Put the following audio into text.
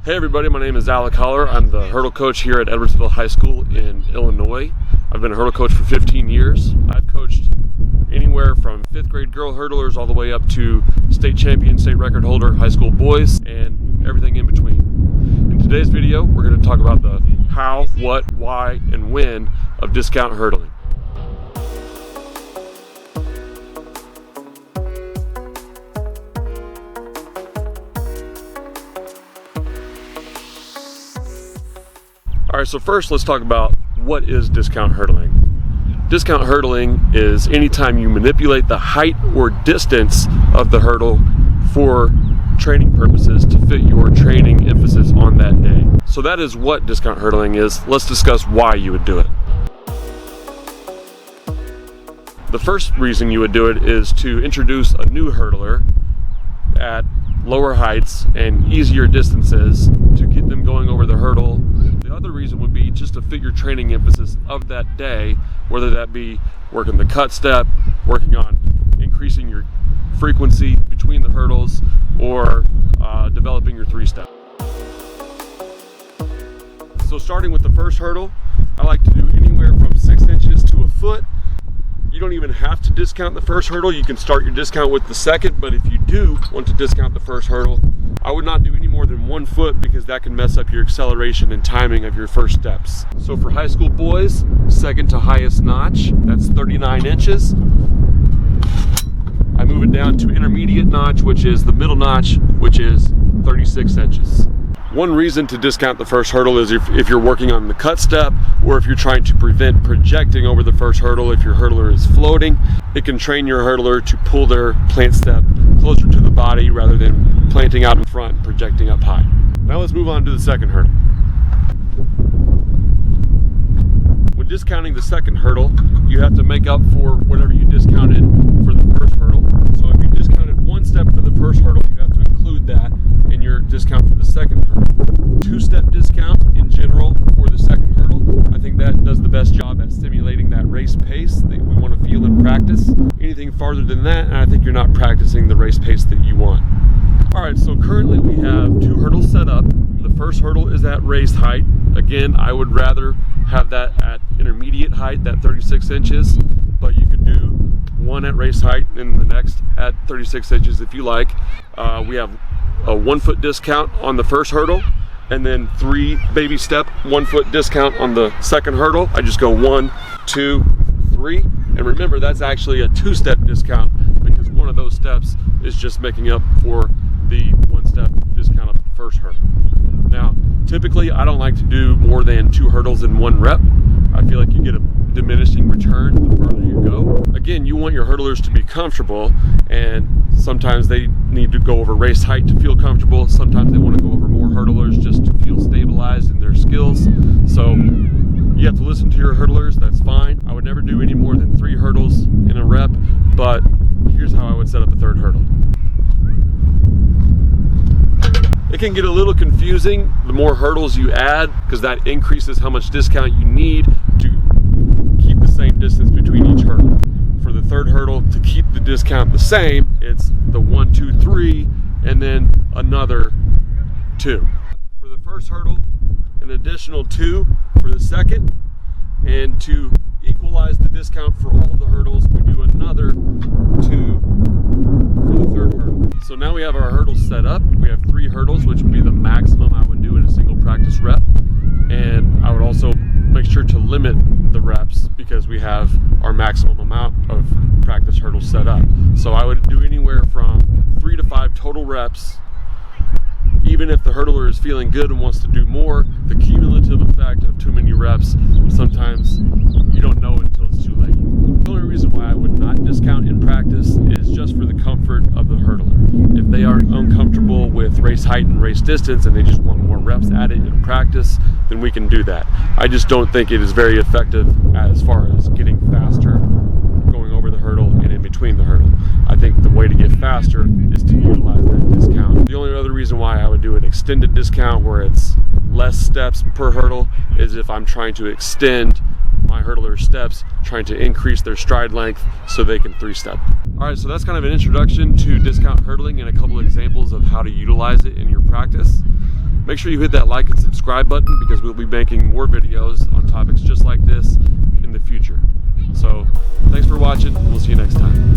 Hey everybody, my name is Alec Holler. I'm the hurdle coach here at Edwardsville High School in Illinois. I've been a hurdle coach for 15 years. I've coached anywhere from 5th grade girl hurdlers all the way up to state champion, state record holder, high school boys, and everything in between. In today's video, we're going to talk about the how, what, why, and when of discount hurdling. Alright, so first let's talk about what is discount hurdling. Discount hurdling is anytime you manipulate the height or distance of the hurdle for training purposes to fit your training emphasis on that day. So that is what discount hurdling is. Let's discuss why you would do it. The first reason you would do it is to introduce a new hurdler at lower heights and easier distances to get them going over the hurdle. The other reason would be just to fit your training emphasis of that day, whether that be working the cut step, working on increasing your frequency between the hurdles, or developing your 3-step. So starting with the first hurdle, I like to do anywhere from 6 inches to a foot. You don't even have to discount the first hurdle. You can start your discount with the second, but if you do want to discount the first hurdle, I would not do any more than 1 foot because that can mess up your acceleration and timing of your first steps. So for high school boys, second to highest notch, that's 39 inches. I move it down to intermediate notch, which is the middle notch, which is 36 inches. One reason to discount the first hurdle is if you're working on the cut step, or if you're trying to prevent projecting over the first hurdle. If your hurdler is floating, it can train your hurdler to pull their plant step closer to the body rather than planting out in front and projecting up high. Now let's move on to the second hurdle. When discounting the second hurdle, you have to make up for whatever you discounted for the first hurdle. So if you discounted 1 step for the first hurdle, you have to include that in your discount for the second hurdle. 2-step discount in general for the second hurdle. I think that does the best job at stimulating that race pace that we want to feel in practice. Anything farther than that, and I think you're not practicing the race pace that you want. Alright, so currently we have 2 hurdles set up. The first hurdle is at race height. Again, I would rather have that at intermediate height, that 36 inches, but you could do one at race height and the next at 36 inches if you like. We have a 1 foot discount on the first hurdle, and then 3 baby step 1 foot discount on the second hurdle. I just go 1, 2, 3, and remember that's actually a 2-step discount because one of those steps is just making up for the 1-step discount of the first hurdle. Now, typically I don't like to do more than 2 hurdles in 1 rep. I feel like you get a diminishing return the further you go. Again, you want your hurdlers to be comfortable, and sometimes they need to go over race height to feel comfortable. Sometimes they want to go over more hurdlers just to feel stabilized in their skills. So you have to listen to your hurdlers, that's fine. I would never do any more than 3 hurdles in a rep, but here's how I would set up a 3rd hurdle. It can get a little confusing the more hurdles you add, because that increases how much discount you need to keep the same distance between each hurdle. For the 3rd hurdle, to keep the discount the same, it's the 1, 2, 3, and then another 2. For the first hurdle, an additional 2 for the second, and to equalize the discount for all the hurdles, we do another 2 for the 3rd hurdle. So now we have our hurdles set up. We have 3 hurdles, which would be the maximum I would do in a single practice rep. And I would also make sure to limit the reps because we have our maximum amount of practice hurdles set up. So I would do anywhere from 3 to 5 total reps. Even if the hurdler is feeling good and wants to do more, the cumulative effect of too many reps, sometimes you don't know until it's too late. The only reason why I would not discount in practice is just for the comfort of the hurdler. If they are uncomfortable with race height and race distance and they just want more reps at it in practice, then we can do that. I just don't think it is very effective as far as getting faster, going over the hurdle and in between the hurdle. I think the way to get faster is to utilize that discount. The only other reason why I would do an extended discount where it's less steps per hurdle is if I'm trying to extend my hurdler steps, trying to increase their stride length so they can 3-step. All right, so that's kind of an introduction to discount hurdling and a couple examples of how to utilize it in your practice. Make sure you hit that like and subscribe button, because we'll be making more videos on topics just like this in the future. So thanks for watching, and we'll see you next time.